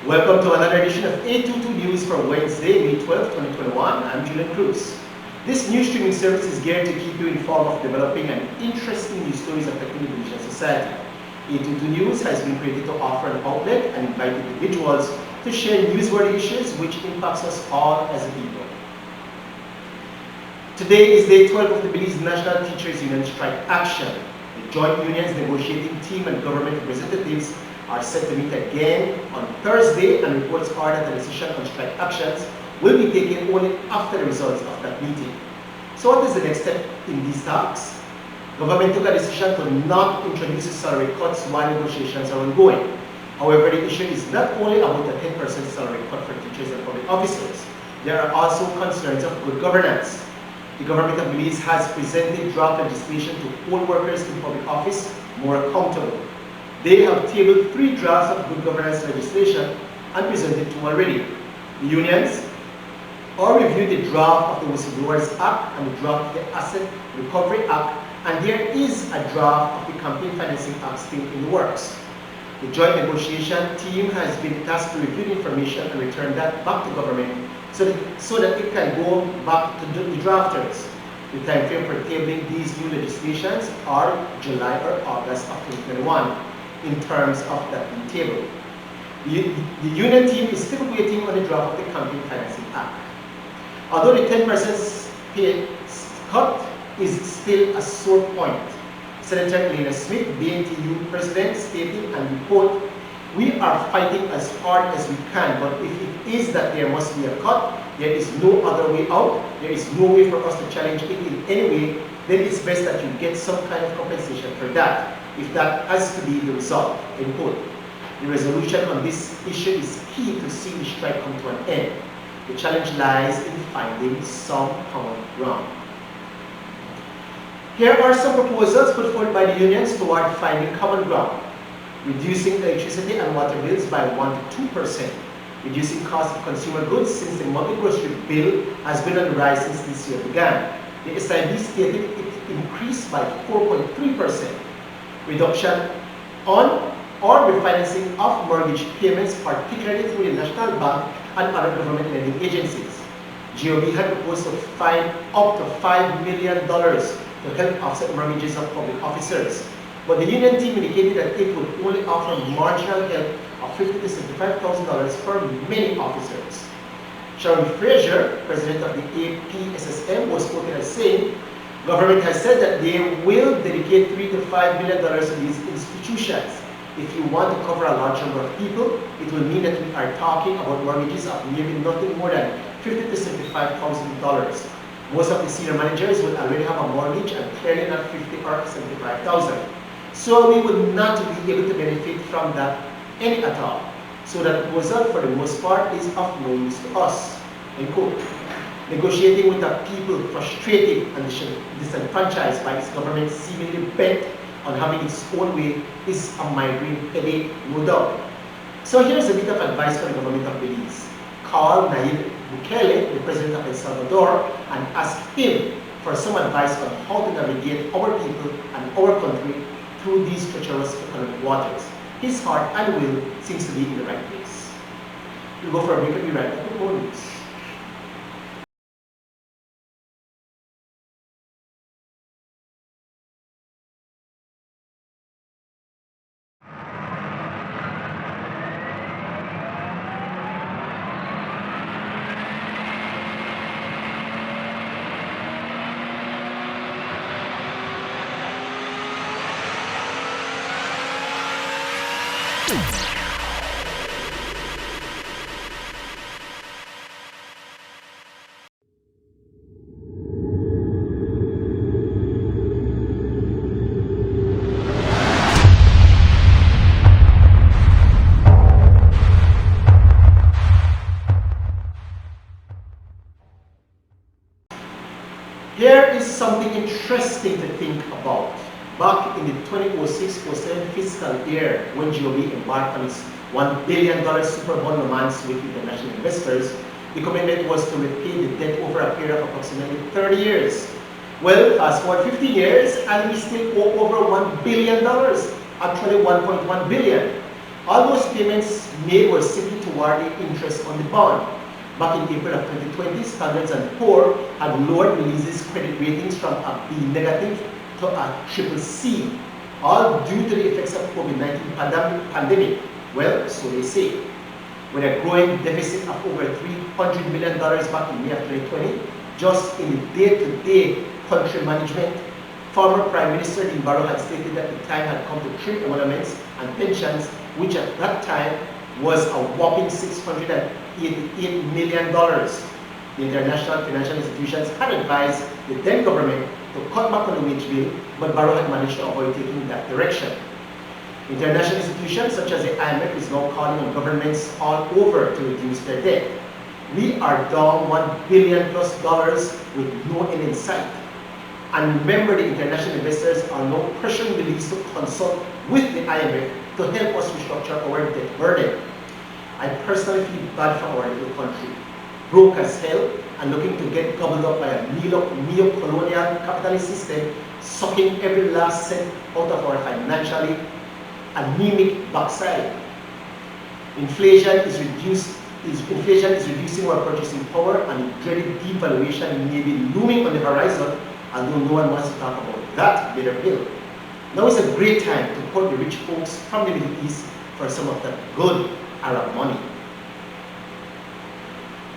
Welcome to another edition of 822 News for Wednesday, May 12, 2021. I'm Julian Cruz. This news streaming service is geared to keep you informed of developing and interesting news stories affecting the Belizean society. 822 News has been created to offer an outlet and invite individuals to share newsworthy issues which impacts us all as a people. Today is day 12 of the Belize National Teachers Union Strike Action. The joint union's negotiating team and government representatives are set to meet again on Thursday, and reports are that the decision on strike actions will be taken only after the results of that meeting. So what is the next step in these talks? Government took a decision to not introduce salary cuts while negotiations are ongoing. However, the issue is not only about the 10% salary cut for teachers and public officers. There are also concerns of good governance. The government of Belize has presented draft legislation to hold workers in public office more accountable. They have tabled 3 drafts of good governance legislation and presented 2 already. The unions are reviewed the draft of the Whistleblowers Act and the draft of the Asset Recovery Act, and there is a draft of the Campaign Financing Act still in the works. The joint negotiation team has been tasked to review the information and return that back to government so that it can go back to the drafters. The time frame for tabling these new legislations are July or August of 2021 in terms of that being tabled. The union team is still waiting on the draft of the Campaign Financing Act. Although the 10% pay cut is still a sore point, Senator Elena Smith, BNTU President, stated, and we quote, "We are fighting as hard as we can, but if it is that there must be a cut, there is no other way out. There is no way for us to challenge it in any way. Then it's best that you get some kind of compensation for that, if that has to be the result." End quote. The resolution on this issue is key to see the strike come to an end. The challenge lies in finding some common ground. Here are some proposals put forward by the unions toward finding common ground. Reducing electricity and water bills by 1 to 2%. Reducing cost of consumer goods since the monthly grocery bill has been on the rise since this year began. The SIB stated it increased by 4.3%. Reduction on or refinancing of mortgage payments, particularly through the National Bank and other government lending agencies. GOB had proposed to fine up to $5 million to help offset mortgages of public officers. But the union team indicated that it would only offer marginal help of $50,000 to $75,000 for many officers. Sharon Fraser, president of the APSSM, was quoted as saying, "Government has said that they will dedicate $3 to $5 million to these institutions. If you want to cover a large number of people, it will mean that we are talking about mortgages of nearly nothing more than $50,000 to $75,000. Most of the senior managers will already have a mortgage and clearly not $50,000 or $75,000. So we would not be able to benefit from that any at all. So that proposal for the most part is of no use to us." End quote. Negotiating with the people frustrated and disenfranchised by its government seemingly bent on having its own way is a migraine headache, no doubt. So here's a bit of advice for the government of Belize. Call Nayib Bukele, the president of El Salvador, and ask him for some advice on how to navigate our people and our country through these treacherous economic waters. His heart and will seems to be in the right place. We'll go for a break and be right back with more news. Here is something interesting to think about. Back in the 2006-07 fiscal year, when GOB embarked on its $1 billion super bond romance with international investors, the commitment was to repay the debt over a period of approximately 30 years. Well, fast forward 15 years, and we still owe over $1 billion, actually $1.1 billion. All those payments made were simply toward the interest on the bond. Back in April of 2020, Standard & Poor's had lowered Belize's credit ratings from a B negative to a triple C, all due to the effects of COVID-19 pandemic. Well, so they say. With a growing deficit of over $300 million back in May of 2020, just in the day-to-day country management, former Prime Minister Dean Barrow had stated that the time had come to trim emoluments and pensions, which at that time was a whopping $688 million. The international financial institutions had advised the then government to cut back on the wage bill, but Barrow had managed to avoid taking that direction. International institutions such as the IMF is now calling on governments all over to reduce their debt. We are down $1 billion plus with no end in sight. And remember, the international investors are now pressuring Belize to consult with the IMF to help us restructure our debt burden. I personally feel bad for our little country, broke as hell and looking to get gobbled up by a neo-colonial capitalist system, sucking every last cent out of our financially anemic backside. Inflation is reducing our purchasing power, and the dreaded devaluation may be looming on the horizon, although no one wants to talk about that bitter pill. Now is a great time to court the rich folks from the Middle East for some of that good Arab money.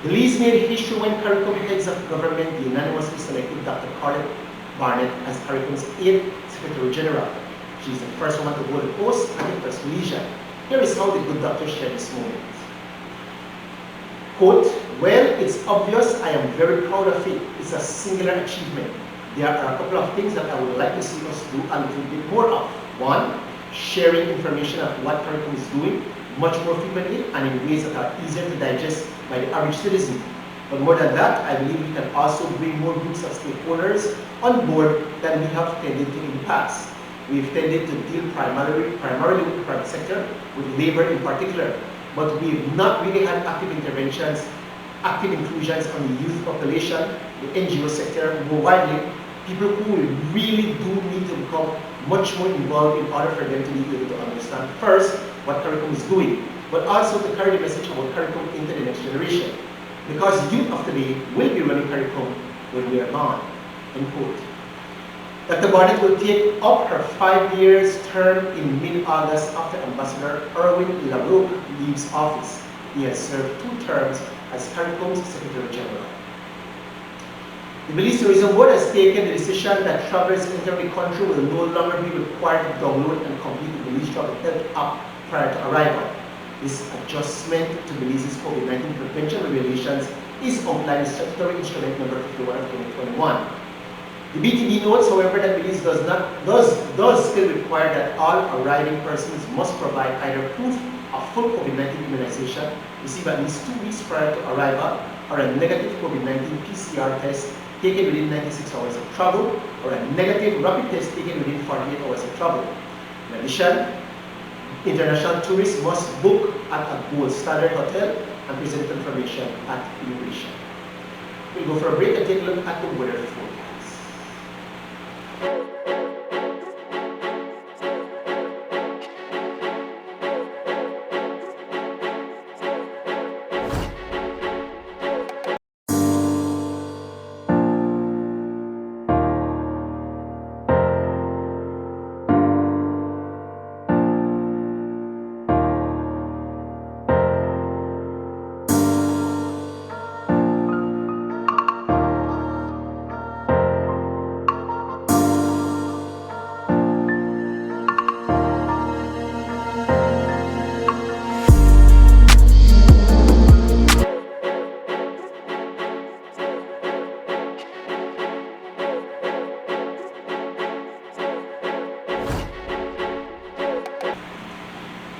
Belize made history when CARICOM heads of government unanimously selected Dr. Carlet Barnett as CARICOM's 8th Secretary General. She is the first woman to hold the post and the first Belizean. Here is how the good doctor shared this moment. Quote, well, it's obvious I am very proud of it. It's a singular achievement. There are a couple of things that I would like to see us do a little bit more of. One, sharing information of what CARICOM is doing much more frequently and in ways that are easier to digest by the average citizen. But more than that, I believe we can also bring more groups of stakeholders on board than we have tended to in the past. We've tended to deal primarily with the private sector, with labor in particular, but we've not really had active interventions, active inclusions on the youth population, the NGO sector, more widely, people who really do need to become much more involved in order for them to be able to understand first what CARICOM is doing, but also to carry the message about CARICOM into the next generation. Because youth of today will be running CARICOM when we are gone, end quote. Dr. Barnett will take up her 5 years term in mid-August after Ambassador Erwin LaRoque leaves office. He has served 2 terms as CARICOM's Secretary General. The Belize Tourism Board has taken the decision that travelers entering the country will no longer be required to download and complete the Belize Travel Health app prior to arrival. This adjustment to Belize's COVID-19 prevention regulations is outlined in Statutory Instrument Number 51 of 2021. The BTB notes, however, that Belize does still require that all arriving persons must provide either proof of full COVID-19 immunization, received at least 2 weeks prior to arrival, or a negative COVID-19 PCR test taken within 96 hours of travel, or a negative rapid test taken within 48 hours of travel. In addition, international tourists must book at a gold standard hotel and present information at immigration. We'll go for a break and take a look at the weather forecast.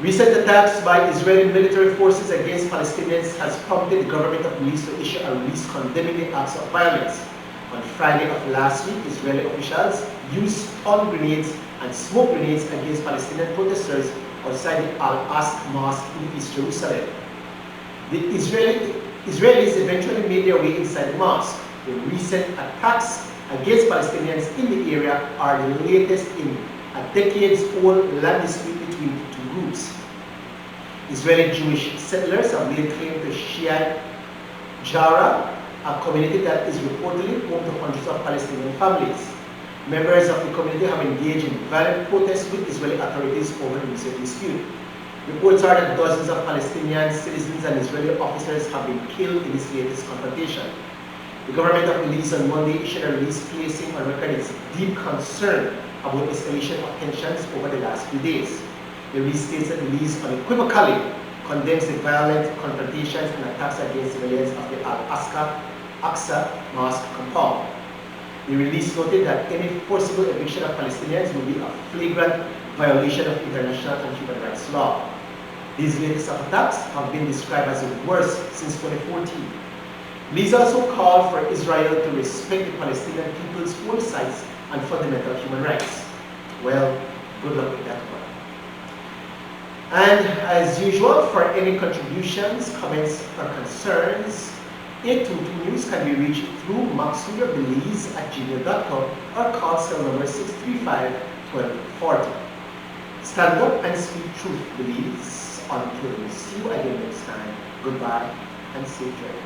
Recent attacks by Israeli military forces against Palestinians has prompted the government of Belize to issue a release condemning the acts of violence. On Friday of last week, Israeli officials used stun grenades and smoke grenades against Palestinian protesters outside the Al-Aqsa Mosque in East Jerusalem. The Israelis eventually made their way inside the mosque. The recent attacks against Palestinians in the area are the latest in a decades-old land dispute between the two groups. Israeli Jewish settlers have laid claim to Shiite Jarrah, a community that is reportedly home to hundreds of Palestinian families. Members of the community have engaged in violent protests with Israeli authorities over the recent dispute. Reports are that dozens of Palestinian citizens and Israeli officers have been killed in this latest confrontation. The government of Belize on Monday issued a release placing on record its deep concern about escalation of tensions over the last few days. The release states that Belize unequivocally condemns the violent confrontations and attacks against civilians of the Al-Aqsa Mosque compound. The release noted that any forcible eviction of Palestinians will be a flagrant violation of international and human rights law. These latest attacks have been described as the worst since 2014. Belize also called for Israel to respect the Palestinian people's own rights and fundamental human rights. Well, good luck with that one. And as usual, for any contributions, comments, or concerns, 822 News can be reached through maxwellerbelize@gmail.com or call cell number 635-1240. Stand up and speak truth, Belize. Until we see you again next time, goodbye and safe journey.